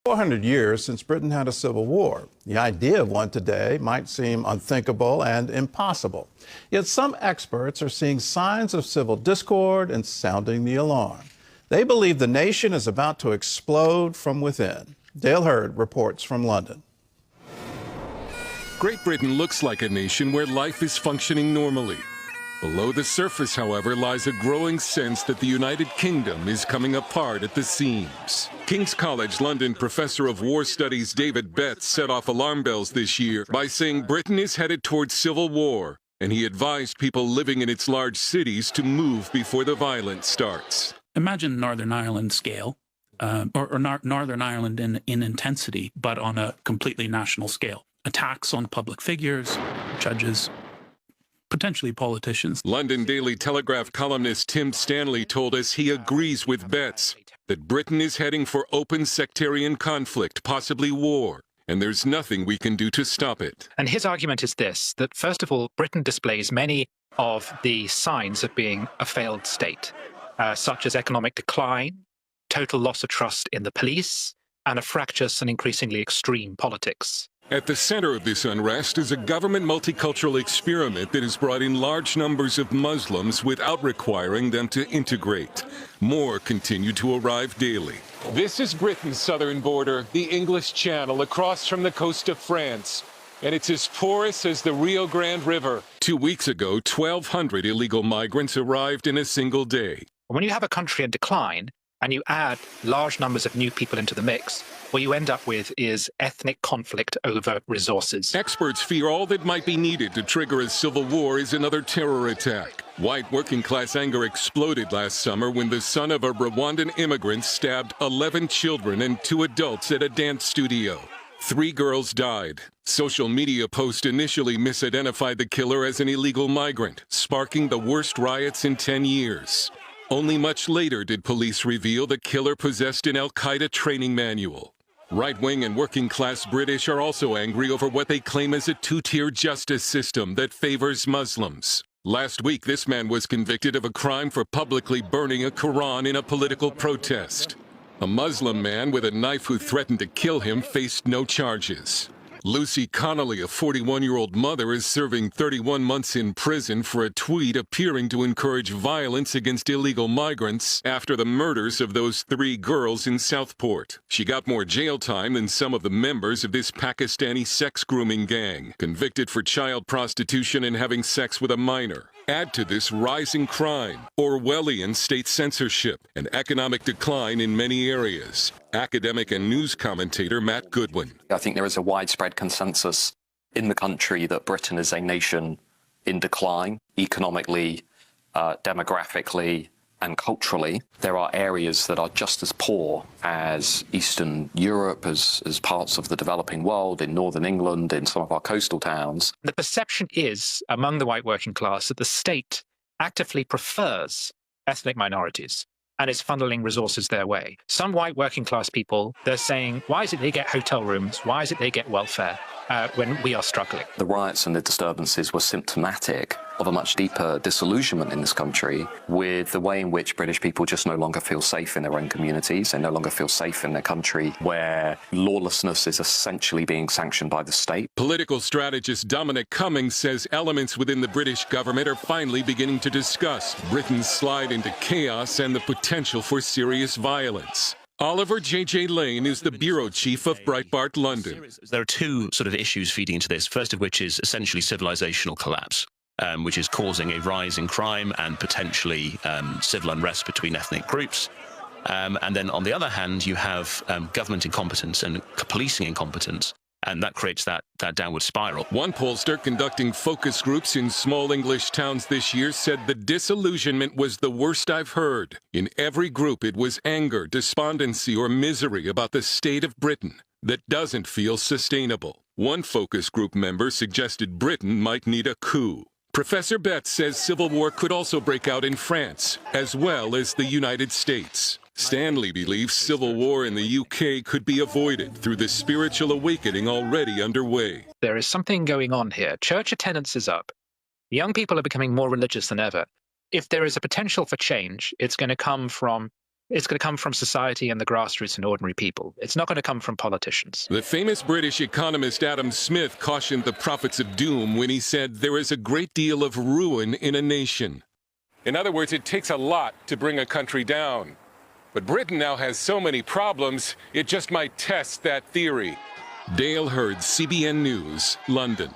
400 years since Britain had a civil war. The idea of one today might seem unthinkable and impossible. Yet some experts are seeing signs of civil discord and sounding the alarm. They believe the nation is about to explode from within. Dale Hurd reports from London. Great Britain looks like a nation where life is functioning normally. Below the surface, however, lies a growing sense that the United Kingdom is coming apart at the seams. King's College London professor of war studies David Betts set off alarm bells this year by saying Britain is headed towards civil war, and he advised people living in its large cities to move before the violence starts. Imagine Northern Ireland scale, or Northern Ireland in intensity, but on a completely national scale. Attacks on public figures, judges, potentially politicians. London Daily Telegraph columnist Tim Stanley told us he agrees with Betts that Britain is heading for open sectarian conflict, possibly war, and there's nothing we can do to stop it. And his argument is this, that first of all, Britain displays many of the signs of being a failed state, such as economic decline, total loss of trust in the police, and a fractious and increasingly extreme politics. At the center of this unrest is a government multicultural experiment that has brought in large numbers of Muslims without requiring them to integrate. More continue to arrive daily. This is Britain's southern border, the English Channel, across from the coast of France. And it's as porous as the Rio Grande River. 2 weeks ago, 1,200 illegal migrants arrived in a single day. When you have a country in decline, and you add large numbers of new people into the mix, what you end up with is ethnic conflict over resources. Experts fear all that might be needed to trigger a civil war is another terror attack. White working-class anger exploded last summer when the son of a Rwandan immigrant stabbed 11 children and 2 adults at a dance studio. 3 girls died. Social media posts initially misidentified the killer as an illegal migrant, sparking the worst riots in 10 years. Only much later did police reveal the killer possessed an Al-Qaeda training manual. Right-wing and working-class British are also angry over what they claim is a 2-tier justice system that favors Muslims. Last week, this man was convicted of a crime for publicly burning a Quran in a political protest. A Muslim man with a knife who threatened to kill him faced no charges. Lucy Connolly, a 41-year-old mother, is serving 31 months in prison for a tweet appearing to encourage violence against illegal migrants after the murders of those 3 girls in Southport. She got more jail time than some of the members of this Pakistani sex grooming gang, convicted for child prostitution and having sex with a minor. Add to this rising crime, Orwellian state censorship, and economic decline in many areas. Academic and news commentator Matt Goodwin. I think there is a widespread consensus in the country that Britain is a nation in decline, economically, demographically, and culturally. There are areas that are just as poor as Eastern Europe, as parts of the developing world, in Northern England, in some of our coastal towns. The perception is, among the white working class, that the state actively prefers ethnic minorities and is funneling resources their way. Some white working class people, they're saying, why is it they get hotel rooms? Why is it they get welfare when we are struggling? The riots and the disturbances were symptomatic of a much deeper disillusionment in this country with the way in which British people just no longer feel safe in their own communities. They no longer feel safe in their country where lawlessness is essentially being sanctioned by the state. Political strategist Dominic Cummings says elements within the British government are finally beginning to discuss Britain's slide into chaos and the potential for serious violence. Oliver J.J. Lane is the bureau chief of Breitbart London. There are 2 sort of issues feeding into this, first of which is essentially civilizational collapse, which is causing a rise in crime and potentially civil unrest between ethnic groups. And then on the other hand, you have government incompetence and policing incompetence, and that creates that downward spiral. One pollster conducting focus groups in small English towns this year said the disillusionment was the worst I've heard. In every group, it was anger, despondency, or misery about the state of Britain that doesn't feel sustainable. One focus group member suggested Britain might need a coup. Professor Betts says civil war could also break out in France, as well as the United States. Stanley believes civil war in the UK could be avoided through the spiritual awakening already underway. There is something going on here. Church attendance is up. Young people are becoming more religious than ever. If there is a potential for change, it's going to come from It's going to come from society and the grassroots and ordinary people. It's not going to come from politicians. The famous British economist Adam Smith cautioned the prophets of doom when he said there is a great deal of ruin in a nation. In other words, it takes a lot to bring a country down. But Britain now has so many problems, it just might test that theory. Dale Hurd, CBN News, London.